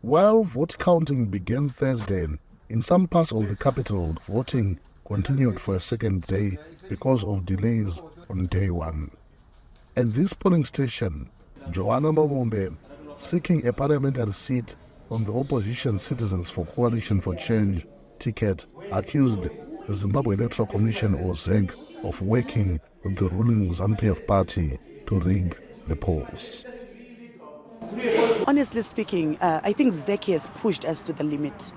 While vote counting began Thursday, in some parts of the capital, voting continued for a second day because of delays on day one. At this polling station, Joanna Mamombe, seeking a parliamentary seat on the opposition Citizens for Coalition for Change ticket, accused the Zimbabwe Electoral Commission, or ZEC, of working with the ruling Zanu-PF party to rig the polls. Honestly speaking, I think ZEC has pushed us to the limit.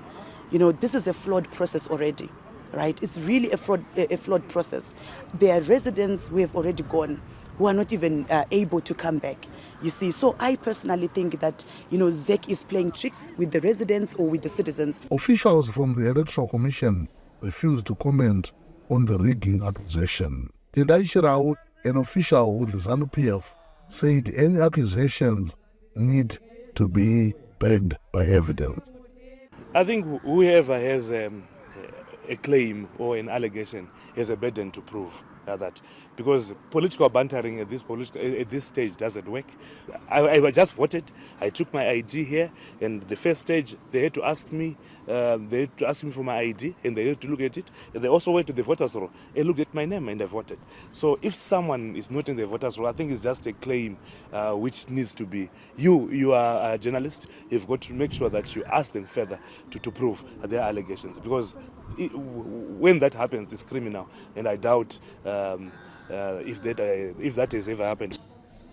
You know, this is a flawed process already, right? It's really a flawed process. There are residents who have already gone, who are not even able to come back, you see. So I personally think that, you know, ZEC is playing tricks with the residents or with the citizens. Officials from the Electoral Commission refused to comment on the rigging accusation. Tendai Chirau, an official with the Zanu-PF, said any accusations need to be backed by evidence. I think whoever has a claim or an allegation has a burden to prove that, because political bantering at this stage doesn't work. I just voted. I took my ID here, and the first stage they had to ask me. They had to ask me for my ID, and they had to look at it. And they also went to the voters' roll and looked at my name, and I voted. So if someone is not in the voters' roll, I think it's just a claim which needs to be. You are a journalist. You've got to make sure that you ask them further to prove their allegations, because when that happens, it's criminal, and I doubt if that has ever happened.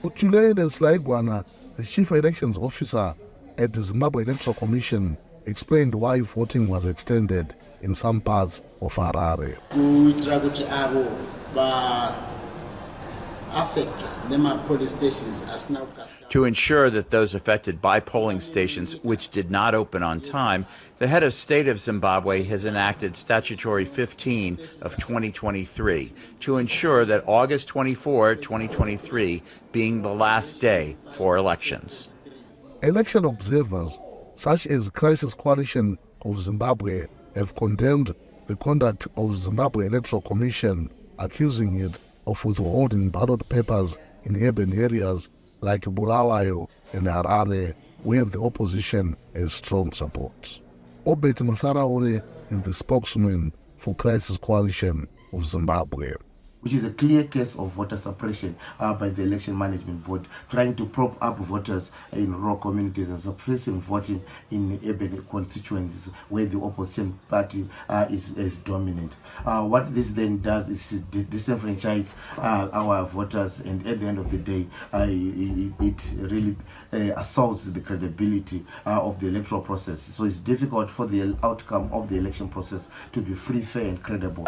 Utloile and Silaigwana, the chief elections officer at the Zimbabwe Electoral Commission, explained why voting was extended in some parts of Harare. To ensure that those affected by polling stations which did not open on time, the head of state of Zimbabwe has enacted Statutory 15 of 2023 to ensure that August 24, 2023 being the last day for elections. Election observers, such as Crisis Coalition of Zimbabwe, have condemned the conduct of the Zimbabwe Electoral Commission, accusing it of withholding ballot papers in urban areas like Bulawayo and Harare, where the opposition has strong support. Obert Masaraure is the spokesman for Crisis Coalition of Zimbabwe, which is a clear case of voter suppression by the Election Management Board, trying to prop up voters in rural communities and suppressing voting in urban constituencies where the opposition party is dominant. What this then does is to disenfranchise our voters, and at the end of the day, it really assaults the credibility of the electoral process. So it's difficult for the outcome of the election process to be free, fair, and credible.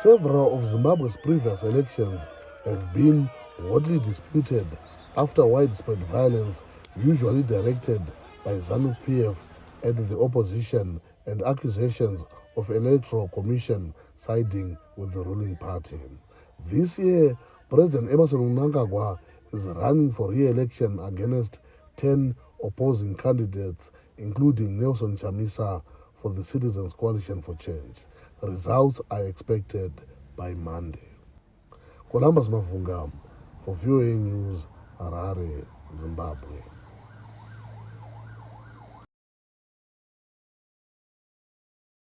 Several of Zimbabwe's previous elections have been hotly disputed after widespread violence, usually directed by Zanu-PF and the opposition, and accusations of Electoral Commission siding with the ruling party. This year, President Emmerson Mnangagwa is running for re-election against 10 opposing candidates, including Nelson Chamisa for the Citizens Coalition for Change. Results are expected by Monday. Columbus Mavunga for VOANews, Harare, Zimbabwe.